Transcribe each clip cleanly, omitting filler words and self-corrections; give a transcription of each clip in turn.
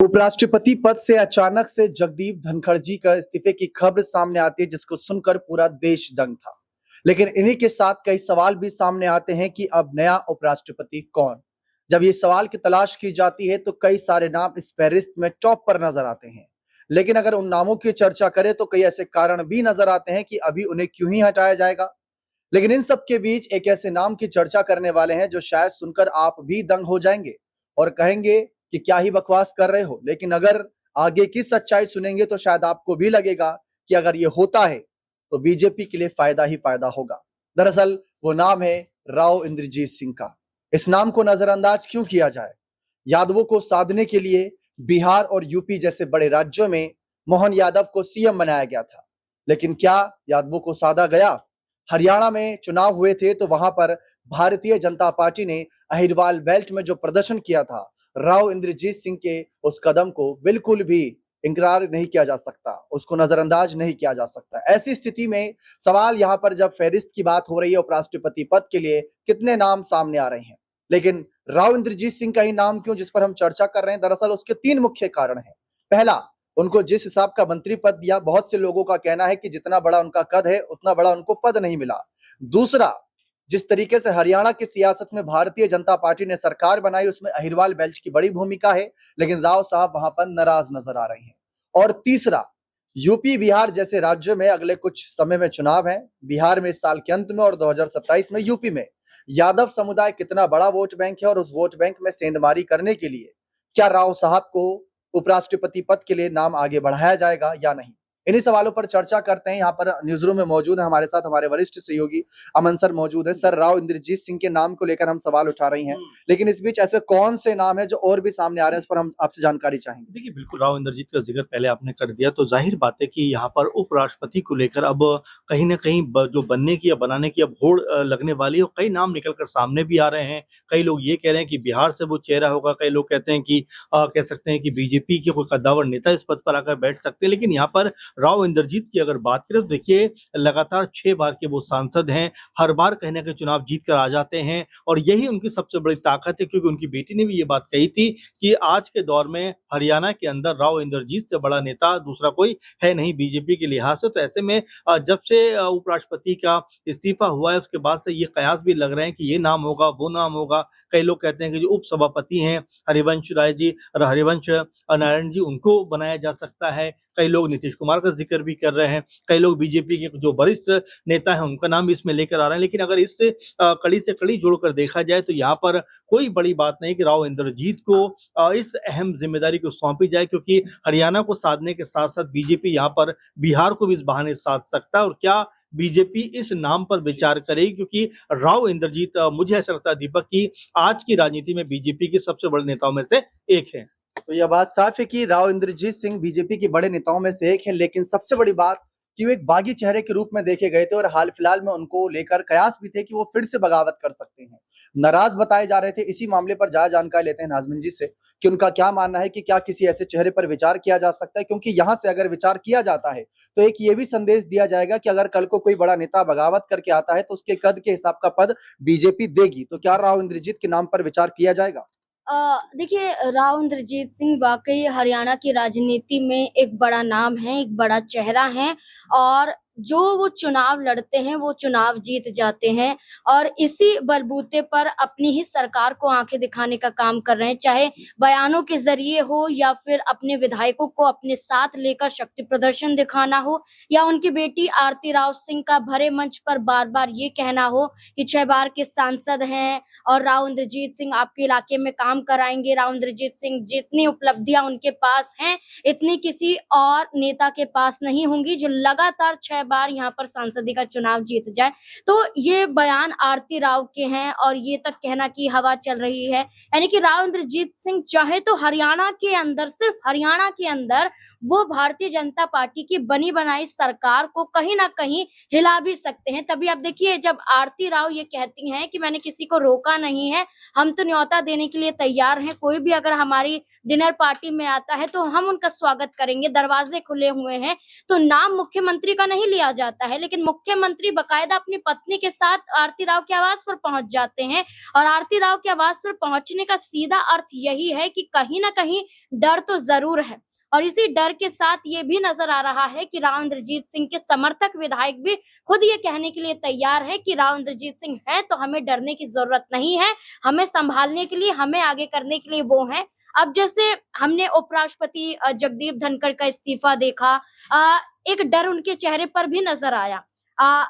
उपराष्ट्रपति पद से अचानक से जगदीप धनखड़ जी का इस्तीफे की खबर सामने आती है, जिसको सुनकर पूरा देश दंग था। लेकिन इन्हीं के साथ कई सवाल भी सामने आते हैं कि अब नया उपराष्ट्रपति कौन। जब ये सवाल की तलाश की जाती है तो कई सारे नाम इस फहरिस्त में टॉप पर नजर आते हैं। लेकिन अगर उन नामों की चर्चा करें तो कई ऐसे कारण भी नजर आते हैं कि अभी उन्हें क्यों ही हटाया जाएगा। लेकिन इन सब के बीच एक ऐसे नाम की चर्चा करने वाले हैं जो शायद सुनकर आप भी दंग हो जाएंगे और कहेंगे कि क्या ही बकवास कर रहे हो। लेकिन अगर आगे की सच्चाई सुनेंगे तो शायद आपको भी लगेगा कि अगर ये होता है तो बीजेपी के लिए फायदा ही फायदा होगा। दरअसल वो नाम है राव इंद्रजीत सिंह का। इस नाम को नजरअंदाज क्यों किया जाए? यादवों को साधने के लिए बिहार और यूपी जैसे बड़े राज्यों में मोहन यादव को सीएम बनाया गया था। लेकिन क्या यादवों को साधा गया? हरियाणा में चुनाव हुए थे तो वहां पर भारतीय जनता पार्टी ने अहिरवाल बेल्ट में जो प्रदर्शन किया था, राव इंद्रजीत सिंह के उस कदम को बिल्कुल भी इनकार नहीं किया जा सकता, उसको नजरअंदाज नहीं किया जा सकता। ऐसी स्थिति में सवाल यहाँ पर जब फहरिस्त की बात हो रही है उपराष्ट्रपति पद के लिए, कितने नाम सामने आ रहे हैं, लेकिन राव इंद्रजीत सिंह का ही नाम क्यों जिस पर हम चर्चा कर रहे हैं? दरअसल उसके तीन मुख्य कारण हैं। पहला, उनको जिस हिसाब का मंत्री पद दिया, बहुत से लोगों का कहना है कि जितना बड़ा उनका कद है उतना बड़ा उनको पद नहीं मिला। दूसरा, जिस तरीके से हरियाणा की सियासत में भारतीय जनता पार्टी ने सरकार बनाई उसमें अहिरवाल बेल्ट की बड़ी भूमिका है, लेकिन राव साहब वहां पर नाराज नजर आ रहे हैं। और तीसरा, यूपी बिहार जैसे राज्यों में अगले कुछ समय में चुनाव है, बिहार में इस साल के अंत में और 2027 में यूपी में। यादव समुदाय कितना बड़ा वोट बैंक है और उस वोट बैंक में सेंधमारी करने के लिए क्या राव साहब को उपराष्ट्रपति पद के लिए नाम आगे बढ़ाया जाएगा या नहीं? इन्हीं सवालों पर चर्चा करते हैं। यहाँ पर न्यूज रूम में मौजूद है हमारे साथ हमारे वरिष्ठ सहयोगी अमन सर मौजूद है। सर, राव इंद्रजीत सिंह के नाम को लेकर हम सवाल उठा रही हैं, लेकिन इस बीच ऐसे कौन से नाम है जो और भी सामने आ रहे हैं, इस पर हम आपसे जानकारी चाहेंगे। देखिए, बिल्कुल राव इंद्रजीत का जिक्र पहले आपने कर दिया, तो जाहिर बात है कि यहाँ पर उपराष्ट्रपति को लेकर अब कहीं न कहीं जो बनने की या बनाने की अब होड़ लगने वाली है, और कई नाम निकल कर सामने भी आ रहे हैं। कई लोग ये कह रहे हैं कि बिहार से वो चेहरा होगा, कई लोग कहते हैं कि कह सकते हैं कि बीजेपी के कोई कद्दावर नेता इस पद पर आकर बैठ सकते हैं। लेकिन यहाँ पर राव इंद्रजीत की अगर बात करें तो देखिए, लगातार 6 बार के वो सांसद हैं, हर बार कहीं न कहीं चुनाव जीत कर आ जाते हैं, और यही उनकी सबसे बड़ी ताकत है, क्योंकि उनकी बेटी ने भी ये बात कही थी कि आज के दौर में हरियाणा के अंदर राव इंद्रजीत से बड़ा नेता दूसरा कोई है नहीं बीजेपी के लिहाज से। तो ऐसे में जब से उपराष्ट्रपति का इस्तीफा हुआ है उसके बाद से ये कयास भी लग रहे हैं कि ये नाम होगा, वो नाम होगा। कई लोग कहते हैं कि जो उप सभापति हैं हरिवंश राय जी और हरिवंश नारायण जी, उनको बनाया जा सकता है। कई लोग नीतीश कुमार का जिक्र भी कर रहे हैं, कई लोग बीजेपी के जो वरिष्ठ नेता हैं उनका नाम भी इसमें लेकर आ रहे हैं। लेकिन अगर इस कड़ी से कड़ी जोड़कर देखा जाए तो यहाँ पर कोई बड़ी बात नहीं कि राव इंद्रजीत को इस अहम जिम्मेदारी को सौंपी जाए, क्योंकि हरियाणा को साधने के साथ साथ बीजेपी यहाँ पर बिहार को भी इस बहाने साध सकता है। और क्या बीजेपी इस नाम पर विचार करेगी? क्योंकि राव इंद्रजीत मुझे ऐसा लगता है दीपक की आज की राजनीति में बीजेपी के सबसे बड़े नेताओं में से एक है। तो यह बात साफ है कि राव इंद्रजीत सिंह बीजेपी के बड़े नेताओं में से एक है, लेकिन सबसे बड़ी बात कि वो एक बागी चेहरे के रूप में देखे गए थे और हाल फिलहाल में उनको लेकर कयास भी थे कि वो फिर से बगावत कर सकते हैं। नाराज बताए जा रहे थे। इसी मामले पर ज्यादा जानकारी लेते हैं नाजमिन जी से कि उनका क्या मानना है कि क्या किसी ऐसे चेहरे पर विचार किया जा सकता है, क्योंकि यहाँ से अगर विचार किया जाता है तो एक ये भी संदेश दिया जाएगा कि अगर कल को कोई बड़ा नेता बगावत करके आता है तो उसके कद के हिसाब का पद बीजेपी देगी। तो क्या राव इंद्रजीत के नाम पर विचार किया जाएगा? देखिए, राव इंद्रजीत सिंह वाकई हरियाणा की राजनीति में एक बड़ा नाम है, एक बड़ा चेहरा है, और जो वो चुनाव लड़ते हैं वो चुनाव जीत जाते हैं, और इसी बलबूते पर अपनी ही सरकार को आंखें दिखाने का काम कर रहे हैं, चाहे बयानों के जरिए हो या फिर अपने विधायकों को अपने साथ लेकर शक्ति प्रदर्शन दिखाना हो, या उनकी बेटी आरती राव सिंह का भरे मंच पर बार बार ये कहना हो कि 6 बार के सांसद हैं और राव इंद्रजीत सिंह आपके इलाके में काम कराएंगे। राव इंद्रजीत सिंह जितनी उपलब्धियां उनके पास हैं इतनी किसी और नेता के पास नहीं होंगी जो लगातार 6 बार यहाँ पर सांसदी का चुनाव जीत जाए। तो ये बयान आरती राव के हैं, और ये तक कहना कि हवा चल रही है, यानी कि राव इंद्रजीत सिंह चाहे तो हरियाणा के अंदर, सिर्फ हरियाणा के अंदर वो भारतीय जनता पार्टी की बनी बनाई सरकार को कहीं ना कहीं हिला भी सकते हैं। तभी आप देखिए, जब आरती राव ये कहती हैं कि मैंने किसी को रोका नहीं है, हम तो न्योता देने के लिए तैयार हैं, कोई भी अगर हमारी डिनर पार्टी में आता है तो हम उनका स्वागत करेंगे, दरवाजे खुले हुए हैं। तो नाम मुख्यमंत्री का नहीं लिया जाता है, लेकिन मुख्यमंत्री बकायदा अपनी पत्नी के साथ आरती राव के आवास पर पहुंच जाते हैं। और आरती राव के आवास पर पहुंचने का सीधा अर्थ यही है कि कहीं ना कहीं डर तो जरूर है, और इसी डर के साथ ये भी नजर आ रहा है कि राव इंद्रजीत सिंह के समर्थक विधायक भी खुद ये कहने के लिए तैयार है कि राव इंद्रजीत सिंह है तो हमें डरने की जरूरत नहीं है, हमें संभालने के लिए, हमें आगे करने के लिए वो है। अब जैसे हमने उपराष्ट्रपति जगदीप धनखड़ का इस्तीफा देखा, एक डर उनके चेहरे पर भी नजर आया।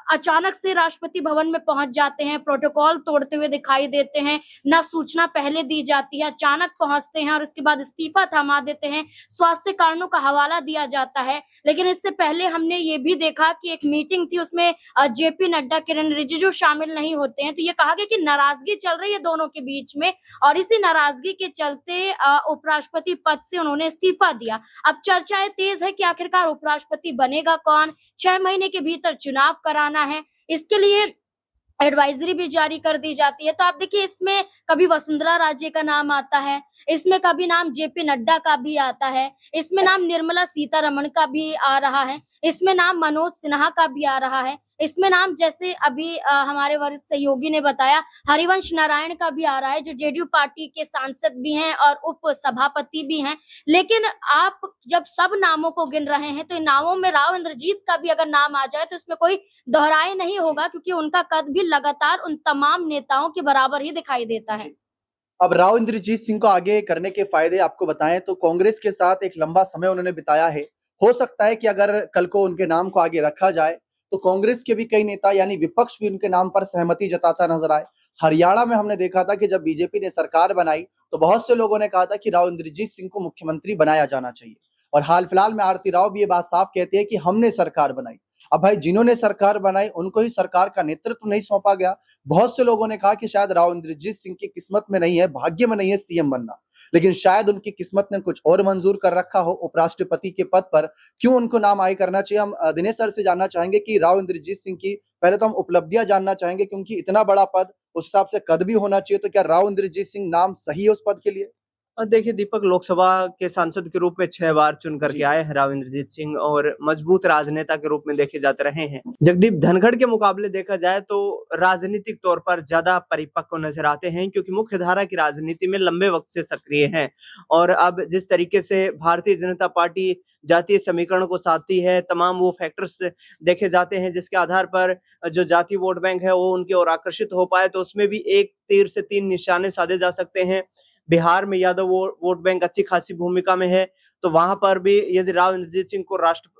अचानक से राष्ट्रपति भवन में पहुंच जाते हैं, प्रोटोकॉल तोड़ते हुए दिखाई देते हैं, ना सूचना पहले दी जाती है, अचानक पहुंचते हैं और इसके बाद इस्तीफा थमा देते हैं, स्वास्थ्य कारणों का हवाला दिया जाता है। लेकिन इससे पहले हमने ये भी देखा कि एक मीटिंग थी, उसमें जेपी नड्डा, किरण रिजिजू शामिल नहीं होते हैं, तो ये कहा गया कि नाराजगी चल रही है दोनों के बीच में, और इसी नाराजगी के चलते उपराष्ट्रपति पद से उन्होंने इस्तीफा दिया। अब चर्चाएं तेज है कि आखिरकार उपराष्ट्रपति बनेगा कौन, 6 महीने के भीतर चुनाव कराना है, इसके लिए एडवाइजरी भी जारी कर दी जाती है। तो आप देखिए, इसमें कभी वसुंधरा राजे का नाम आता है, इसमें कभी नाम जेपी नड्डा का भी आता है, इसमें नाम निर्मला सीतारमण का भी आ रहा है, इसमें नाम मनोज सिन्हा का भी आ रहा है, इसमें नाम जैसे अभी हमारे वरिष्ठ सहयोगी ने बताया हरिवंश नारायण का भी आ रहा है, जो जेडीयू पार्टी के सांसद भी हैं और उप सभापति भी हैं। लेकिन आप जब सब नामों को गिन रहे हैं तो इन नामों में राव इंद्रजीत का भी अगर नाम आ जाए तो इसमें कोई दोहराए नहीं होगा, क्योंकि उनका कद भी लगातार उन तमाम नेताओं के बराबर ही दिखाई देता है। अब राव इंद्रजीत सिंह को आगे करने के फायदे आपको बताएं तो कांग्रेस के साथ एक लंबा समय उन्होंने बिताया है। हो सकता है कि अगर कल को उनके नाम को आगे रखा जाए तो कांग्रेस के भी कई नेता यानी विपक्ष भी उनके नाम पर सहमति जताता नजर आए। हरियाणा में हमने देखा था कि जब बीजेपी ने सरकार बनाई तो बहुत से लोगों ने कहा था कि राव इंद्रजीत सिंह को मुख्यमंत्री बनाया जाना चाहिए, और हाल फिलहाल में आरती राव भी ये बात साफ कहती है कि हमने सरकार बनाई। अब भाई, जिन्होंने सरकार बनाई उनको ही सरकार का नेतृत्व नहीं सौंपा गया। बहुत से लोगों ने कहा कि शायद राव इंद्रजीत सिंह की किस्मत में नहीं है, भाग्य में नहीं है सीएम बनना, लेकिन शायद उनकी किस्मत ने कुछ और मंजूर कर रखा हो उपराष्ट्रपति के पद पर। क्यों उनको नाम आगे करना चाहिए, हम दिनेश सर से जानना चाहेंगे कि राव इंद्रजीत सिंह की पहले तो हम उपलब्धियां जानना चाहेंगे, क्योंकि इतना बड़ा पद उस हिसाब से कद भी होना चाहिए। तो क्या राव इंद्रजीत सिंह नाम सही है उस पद के लिए? और देखिए दीपक, लोकसभा के सांसद के रूप में 6 बार चुन करके आए हैं राव इंद्रजीत सिंह, और मजबूत राजनेता के रूप में देखे जाते रहे हैं। जगदीप धनखड़ के मुकाबले देखा जाए तो राजनीतिक तौर पर ज्यादा परिपक्व नजर आते हैं, क्योंकि मुख्य धारा की राजनीति में लंबे वक्त से सक्रिय हैं। और अब जिस तरीके से भारतीय जनता पार्टी जातीय समीकरण को साधती है, तमाम वो फैक्टर्स देखे जाते हैं जिसके आधार पर जो जातीय वोट बैंक है वो उनकी ओर आकर्षित हो पाए, तो उसमें भी एक तीर से 3 निशाने साधे जा सकते हैं। बिहार में यादव वोट बैंक अच्छी खासी भूमिका में है, तो वहां पर भी यदि राव इंद्रजीत सिंह को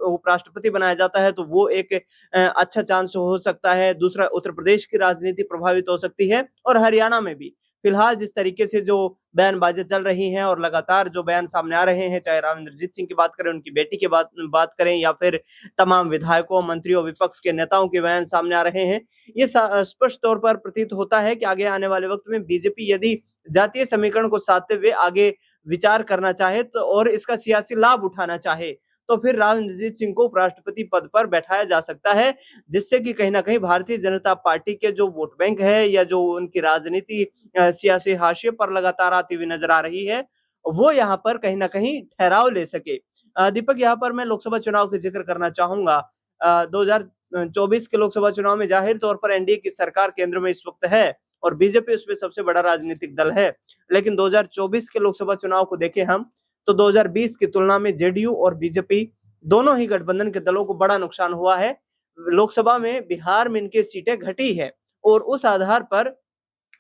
उपराष्ट्रपति बनाया जाता है तो वो एक अच्छा चांस हो सकता है। दूसरा, उत्तर प्रदेश की राजनीति प्रभावित हो सकती है, और हरियाणा में भी फिलहाल जिस तरीके से जो बयानबाजी चल रही हैं और लगातार जो बयान सामने आ रहे हैं, चाहे राव इंद्रजीत सिंह की बात करें, उनकी बेटी की बात करें, या फिर तमाम विधायकों, मंत्रियों, विपक्ष के नेताओं के बयान सामने आ रहे हैं, ये स्पष्ट तौर पर प्रतीत होता है कि आगे आने वाले वक्त में बीजेपी यदि जातीय समीकरण को साधते हुए आगे विचार करना चाहे तो और इसका सियासी लाभ उठाना चाहे, तो फिर राव इंद्रजीत सिंह को उपराष्ट्रपति पद पर बैठाया जा सकता है, जिससे कि कहीं ना कहीं भारतीय जनता पार्टी के जो वोट बैंक है या जो उनकी राजनीति सियासी हाशिए पर लगातार आती हुई नजर आ रही है, वो यहाँ पर कहीं ना कहीं ठहराव ले सके। दीपक, यहाँ पर मैं लोकसभा चुनाव का जिक्र करना चाहूंगा। 2024 के लोकसभा चुनाव में जाहिर तौर पर एनडीए की सरकार केंद्र में इस वक्त है और बीजेपी उसमें सबसे बड़ा राजनीतिक दल है, लेकिन 2024 के लोकसभा चुनाव को देखें हम तो 2020 की तुलना में जेडीयू और बीजेपी दोनों ही गठबंधन के दलों को बड़ा नुकसान हुआ है। लोकसभा में, बिहार में इनकी सीटें घटी है, और उस आधार पर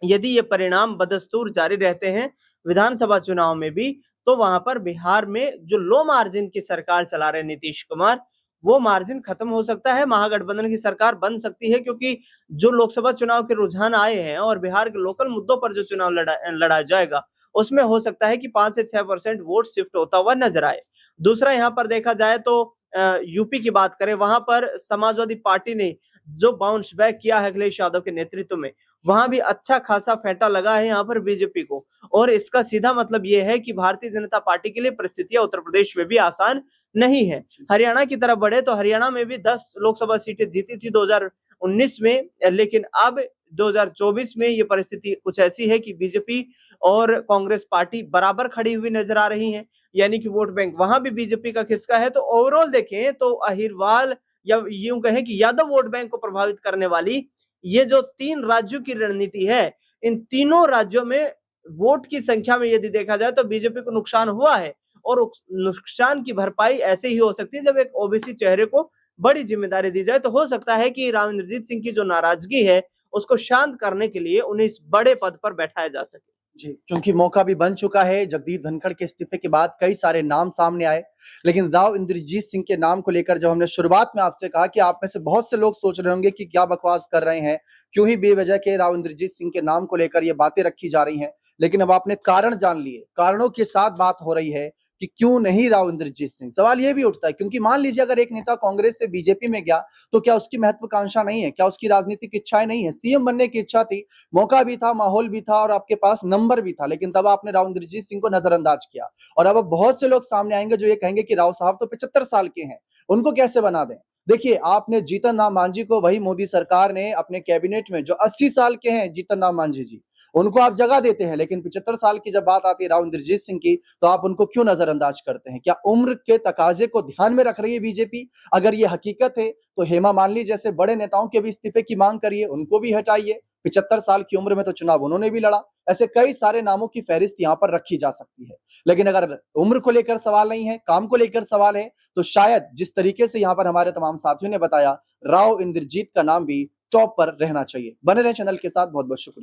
यदि ये परिणाम बदस्तूर जारी रहते हैं विधानसभा चुनाव में भी, तो वहां पर बिहार में जो लो मार्जिन की सरकार चला रहे नीतीश कुमार, वो मार्जिन खत्म हो सकता है, महागठबंधन की सरकार बन सकती है, क्योंकि जो लोकसभा चुनाव के रुझान आए हैं और बिहार के लोकल मुद्दों पर जो चुनाव लड़ा जाएगा उसमें हो सकता है कि 5 से 6% वोट शिफ्ट होता हुआ नजर आए। दूसरा, यहाँ पर देखा जाए तो यूपी की बात करें, वहां पर समाजवादी पार्टी ने जो बाउंस बैक किया है अखिलेश यादव के नेतृत्व में, वहां भी अच्छा खासा फेंटा लगा है यहाँ पर बीजेपी को, और इसका सीधा मतलब यह है कि भारतीय जनता पार्टी के लिए परिस्थितियां उत्तर प्रदेश में भी आसान नहीं है। हरियाणा की तरफ बढ़े तो हरियाणा में भी 10 लोकसभा सीटें जीती थी 2019 में, लेकिन अब 2024 में ये परिस्थिति कुछ ऐसी है कि बीजेपी और कांग्रेस पार्टी बराबर खड़ी हुई नजर आ रही हैं, यानी कि वोट बैंक वहां भी बीजेपी का खिसका है। तो ओवरऑल देखें तो अहिरवाल या यूं कहें कि यादव वोट बैंक को प्रभावित करने वाली ये जो 3 राज्यों की रणनीति है, इन तीनों राज्यों में वोट की संख्या में यदि देखा जाए तो बीजेपी को नुकसान हुआ है, और नुकसान की भरपाई ऐसे ही हो सकती है जब एक ओबीसी चेहरे को बड़ी जिम्मेदारी दी जाए। तो हो सकता है कि राव इंद्रजीत सिंह की जो नाराजगी है उसको शांत करने के लिए उन्हें इस बड़े पद पर बैठाया जा सके। जी, क्योंकि मौका भी बन चुका है। जगदीप धनखड़ के इस्तीफे के बाद कई सारे नाम सामने आए, लेकिन राव इंद्रजीत सिंह के नाम को लेकर जब हमने शुरुआत में आपसे कहा कि आप में से बहुत से लोग सोच रहे होंगे कि क्या बकवास कर रहे हैं, क्यों ही बेवजह के राव इंद्रजीत सिंह के नाम को लेकर ये बातें रखी जा रही हैं। लेकिन अब आपने कारण जान लिए, कारणों के साथ बात हो रही है कि क्यों नहीं राव इंद्रजीत सिंह। सवाल ये भी उठता है, क्योंकि मान लीजिए अगर एक नेता कांग्रेस से बीजेपी में गया तो क्या उसकी महत्वाकांक्षा नहीं है, क्या उसकी राजनीतिक इच्छाएं नहीं है? सीएम बनने की इच्छा थी, मौका भी था, माहौल भी था और आपके पास नंबर भी था, लेकिन तब आपने राव इंद्रजीत सिंह को नजरअंदाज किया। और अब बहुत से लोग सामने आएंगे जो ये कहेंगे कि राव साहब तो 75 साल के हैं, उनको कैसे बना दें। देखिए, आपने जीतन राम मांझी को, वही मोदी सरकार ने अपने कैबिनेट में, जो 80 साल के हैं जीतन राम मांझी जी, उनको आप जगह देते हैं, लेकिन 75 साल की जब बात आती है राव इंद्रजीत सिंह की, तो आप उनको क्यों नजरअंदाज करते हैं? क्या उम्र के तकाजे को ध्यान में रख रही है बीजेपी? अगर ये हकीकत है तो हेमा मालिनी जैसे बड़े नेताओं के भी इस्तीफे की मांग करिए, उनको भी हटाइए। 75 साल की उम्र में तो चुनाव उन्होंने भी लड़ा। ऐसे कई सारे नामों की फहरिस्त यहाँ पर रखी जा सकती है, लेकिन अगर उम्र को लेकर सवाल नहीं है, काम को लेकर सवाल है, तो शायद जिस तरीके से यहाँ पर हमारे तमाम साथियों ने बताया, राव इंद्रजीत का नाम भी टॉप पर रहना चाहिए। बने रहें चैनल के साथ, बहुत बहुत शुक्रिया।